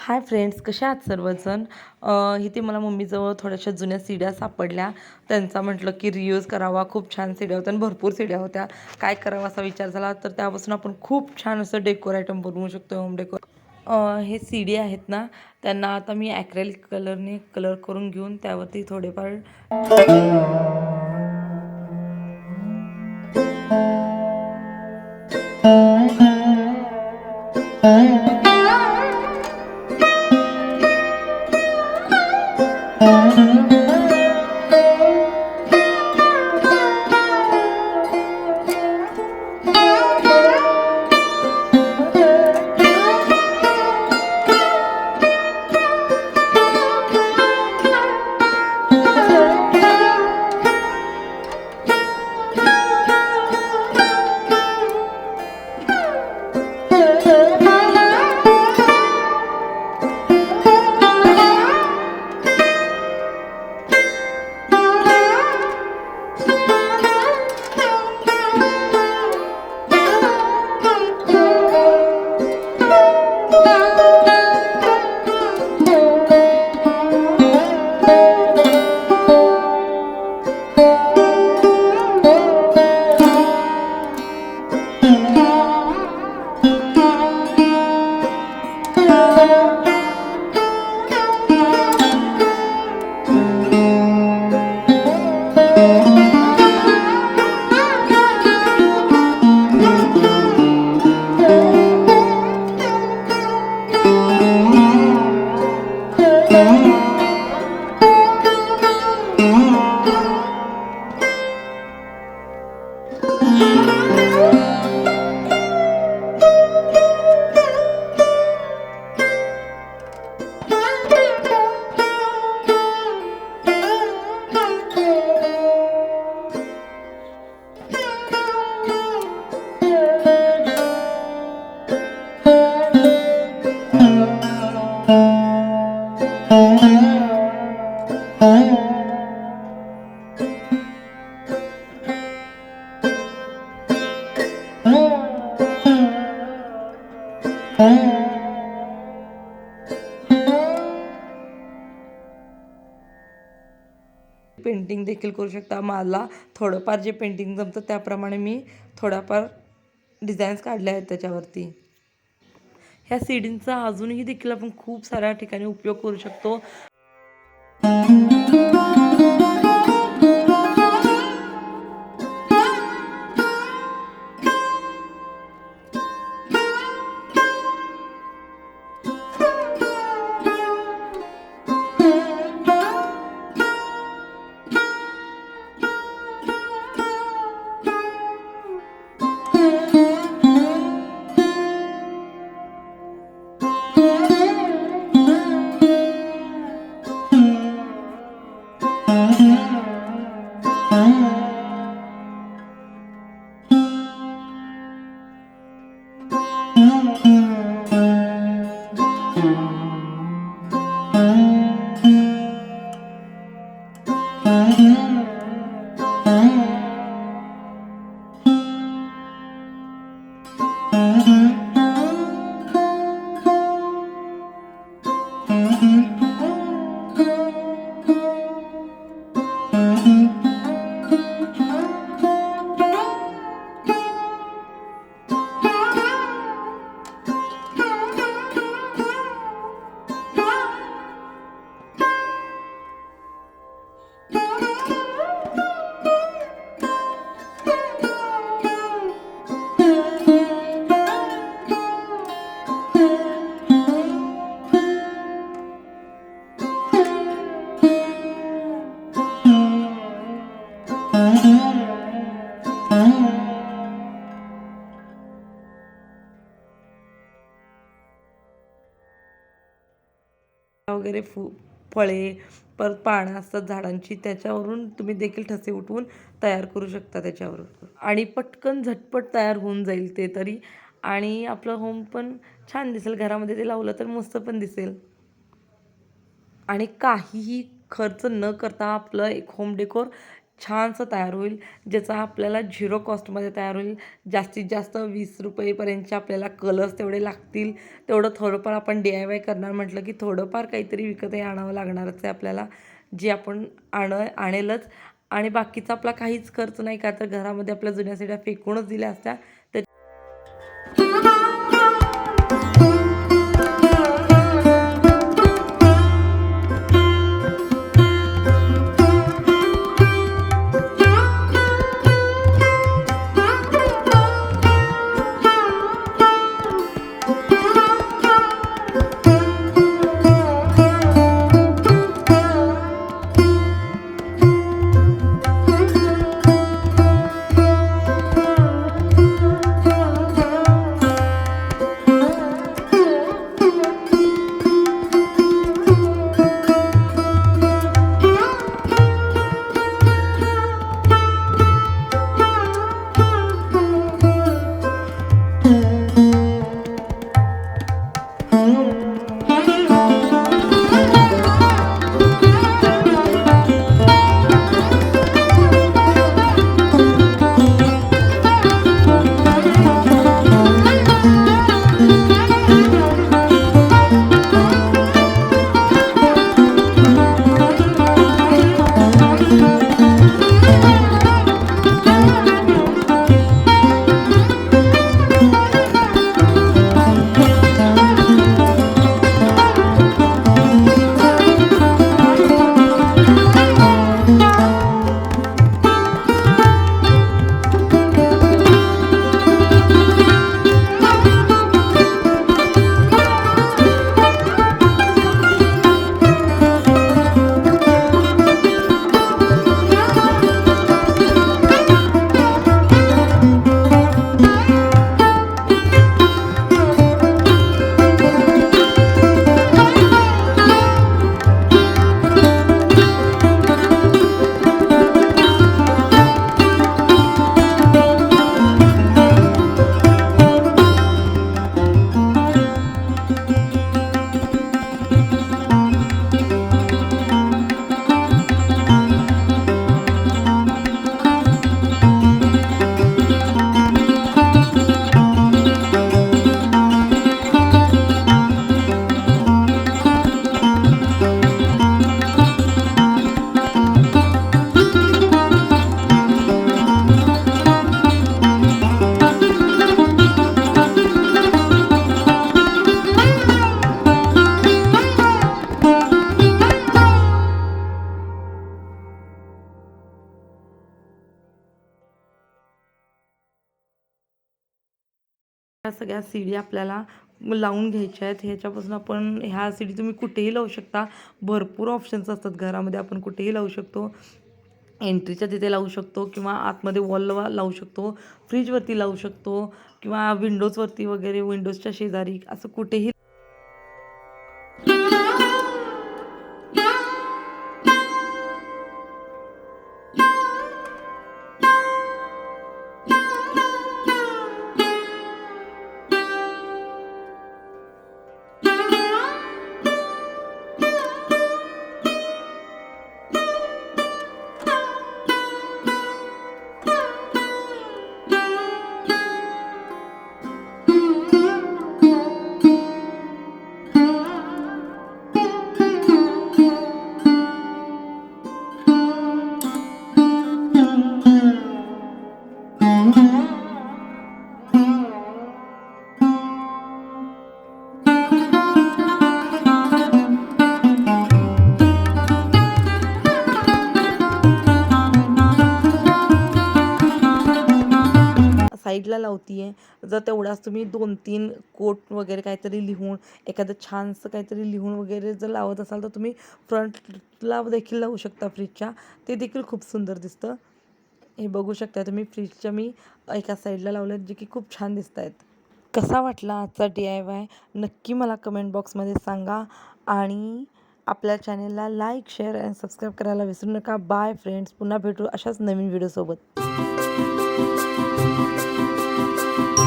Hi friends, कशा आहात सर्वजण. इथे मला मम्मीजवळ थोड्याशा जुन्या सीड्या सापडल्या. त्यांचा म्हटलं की रियूज करावा. खूप छान सीड्या होत्या आणि भरपूर सीड्या होत्या. काय करावा असा विचार झाला, तर त्यापासून आपण खूप छान असं डेकोर आयटम बनवू शकतो, होम डेकोर. हे सीडी आहेत ना, त्यांना आता मी ॲक्रेलिक कलरने कलर करून घेऊन त्यावरती थोडेफार पेंटिंग देखील करू शकता. मला थोडंफार जे पेंटिंग जमतं त्याप्रमाणे मी थोड्याफार डिझाईन्स काढल्या आहेत त्याच्यावरती. ह्या सीडींचा अजूनही देखील आपण खूप साऱ्या ठिकाणी उपयोग करू शकतो. वगैरे फळे, परत पानं असतात झाडांची, त्याच्यावरून तुम्ही देखील ठसे उठवून तयार करू शकता त्याच्यावर. आणि पटकन झटपट तयार होऊन जाईल ते तरी. आणि आपलं होम पण छान दिसेल. घरामध्ये ते लावलं तर मस्त पण दिसेल. आणि काहीही खर्च न करता आपलं एक होम डेकोर छानसं तयार होईल, ज्याचा आपल्याला 0 कॉस्टमध्ये तयार होईल. जास्तीत जास्त ₹20 आपल्याला कलर्स तेवढे लागतील. तेवढं थोडंफार आपण DIY करणार म्हटलं की थोडंफार काहीतरी विकतही आणावं लागणारच आहे आपल्याला, जे आपण आणेलच. आणि बाकीचा आपला काहीच खर्च नाही, का तर घरामध्ये आपल्या जुन्या सीड्या फेकूनच दिल्या असत्या. ह्या सगळ्या सीडी आपल्याला लावून घ्यायच्या आहेत. ह्याच्यापासून आपण ह्या सीडी तुम्ही कुठेही लावू शकता. भरपूर ऑप्शन्स असतात घरामध्ये, आपण कुठेही लावू शकतो. एंट्रीच्या तिथे लावू शकतो किंवा आतमध्ये वॉलला लावू शकतो, फ्रीजवरती लावू शकतो किंवा विंडोजवरती वगैरे, विंडोजच्या शेजारी असं कुठेही. साईडला लावते आहे. जर तेवढाच तुम्ही 2-3 कोट वगैरे काहीतरी लिहून, एखादं छानसं काहीतरी लिहून वगैरे जर लावत असाल तर तुम्ही फ्रंटला देखील लावू शकता फ्रीजच्या. ते देखील खूप सुंदर दिसतं. हे बघू शकता तुम्ही, फ्रीजच्या मी एका साईडला लावलं, जे की खूप छान दिसत आहेत. कसा वाटला आजचा DIY नक्की मला कमेंट बॉक्समध्ये सांगा. आणि आपल्या चॅनेलला लाईक, शेअर आणि सबस्क्राईब करायला विसरू नका. बाय फ्रेंड्स, पुन्हा भेटू अशाच नवीन व्हिडिओसोबत.